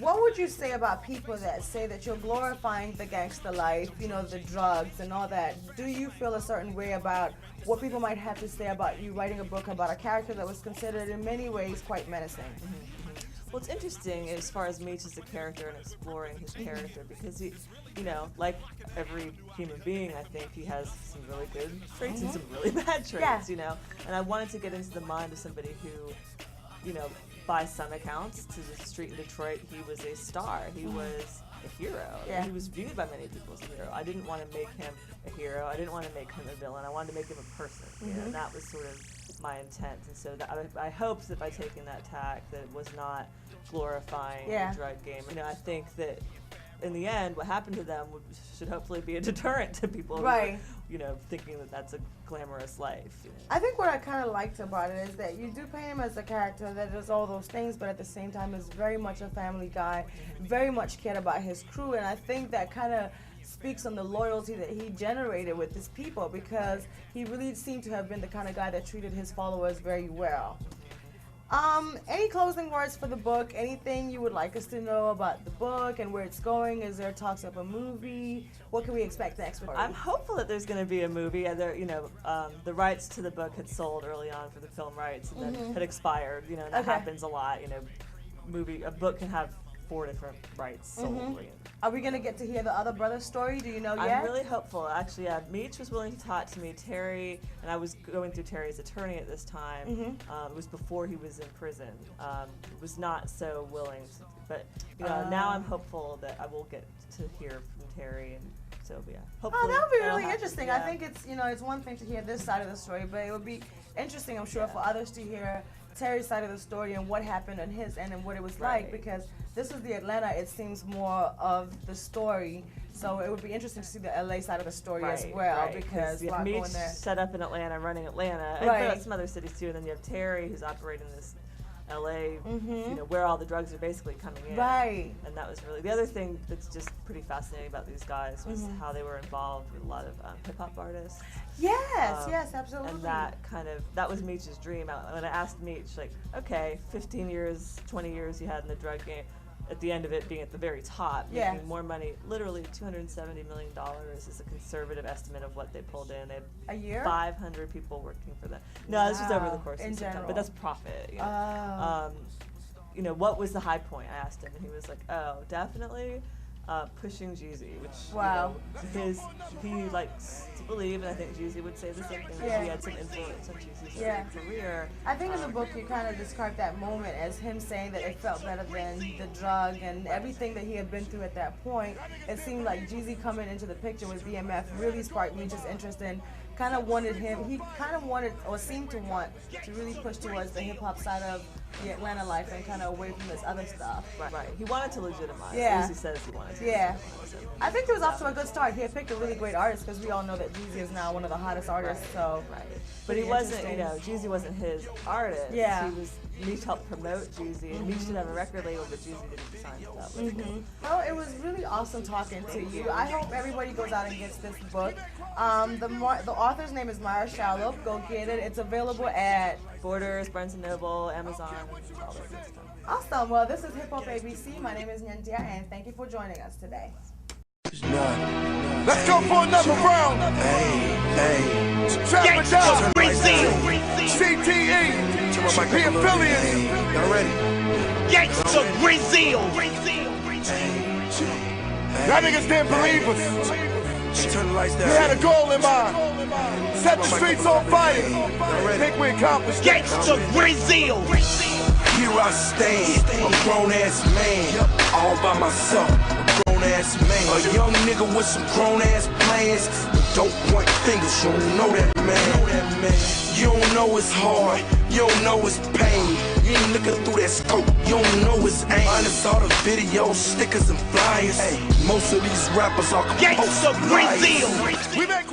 What would you say about people that say that you're glorifying the gangster life, you know, the drugs and all that? Do you feel a certain way about what people might have to say about you writing a book about a character that was considered in many ways quite menacing? Well, it's interesting as far as Meech as a character and exploring his character, because he, you know, like every human being, I think he has some really good traits and some really bad traits, you know. And I wanted to get into the mind of somebody who, you know, by some accounts, to the street in Detroit, he was a star. He was a hero. He was viewed by many people as a hero. I didn't want to make him a hero. I didn't want to make him a villain. I wanted to make him a person. You know, and that was sort of my intent. And so that, I hoped that by taking that tack, that it was not glorifying the drug game. You know, I think that in the end, what happened to them should hopefully be a deterrent to people who, you know, thinking that that's a glamorous life. You know? I think what I kind of liked about it is that you do paint him as a character that does all those things, but at the same time is very much a family guy, very much cared about his crew, and I think that kind of speaks on the loyalty that he generated with his people, because he really seemed to have been the kind of guy that treated his followers very well. Any closing words for the book? Anything you would like us to know about the book and where it's going? Is there talks of a movie? What can we expect next? I'm hopeful that there's going to be a movie. There, you know, the rights to the book had sold early on for the film rights, and then had expired. You know, that happens a lot. You know, a book can have 4 different rights sold. Are we going to get to hear the other brother's story? Do you know yet? I'm really hopeful. Actually, Meech was willing to talk to me. Terry, and I was going through Terry's attorney at this time. It was before he was in prison. Was not so willing, but you know, now I'm hopeful that I will get to hear from Terry, and so hopefully. That would be really interesting. I think it's, you know, it's one thing to hear this side of the story, but it would be interesting, I'm sure, for others to hear Terry's side of the story and what happened on his end and what it was like, because this is the Atlanta, it seems, more of the story. So it would be interesting to see the LA side of the story as well, because Meech set up in Atlanta, running Atlanta, and some other cities too. And then you have Terry, who's operating this LA, you know, where all the drugs are basically coming in. And that was really the other thing that's just pretty fascinating about these guys was how they were involved with a lot of hip hop artists. Yes, absolutely. And that was Meech's dream. When I asked Meech, like, okay, 15 years, 20 years you had in the drug game, at the end of it being at the very top, making more money, literally $270 million is a conservative estimate of what they pulled in. They had a year? 500 people working for them. No, this was over the course of time, but that's profit. You know? You know, what was the high point? I asked him, and he was like, oh, definitely pushing Jeezy, which you know, he likes to believe, and I think Jeezy would say the same thing, that he had some influence on Jeezy's career. I think in the book you kind of described that moment as him saying that it felt better than the drug and everything that he had been through at that point. It seemed like Jeezy coming into the picture with BMF really sparked Meech's interest in he kind of wanted or seemed to want to really push towards the hip-hop side of the Atlanta life and kind of away from this other stuff. He wanted to legitimize. Jeezy says he wanted to. I think it was off to a good start. He had picked a really great artist, because we all know that Jeezy is now one of the hottest artists. So, but he wasn't, you know, Jeezy wasn't his artist. Meech helped promote Jeezy, and Meech did have a record label, but Jeezy didn't sign it up. Well, it was really awesome talking to you. I hope everybody goes out and gets this book. The author's name is Shalhoup. Go get it. It's available at Borders, Barnes & Noble, Amazon, all that good stuff. Awesome. Well, this is Hip Hop ABC. My name is Nyantia, and thank you for joining us today. Let's go for another round. Trap it down. CTE. The affiliates. Y'all ready? Gangsta Brazil. Y'all niggas didn't believe us. Turn the lights down. We had a goal in mind. Set the streets on fire. Think we accomplished it. Gangsta Brazil. Here I stand, a grown-ass man, all by myself, a grown-ass man. A young nigga with some grown-ass plans, but don't point fingers, you don't know that man. You don't know it's hard, you don't know it's pain. You ain't looking through that scope, you don't know it's aim. Minus all the videos, stickers, and flyers. Most of these rappers are Gangsta Brazil. We make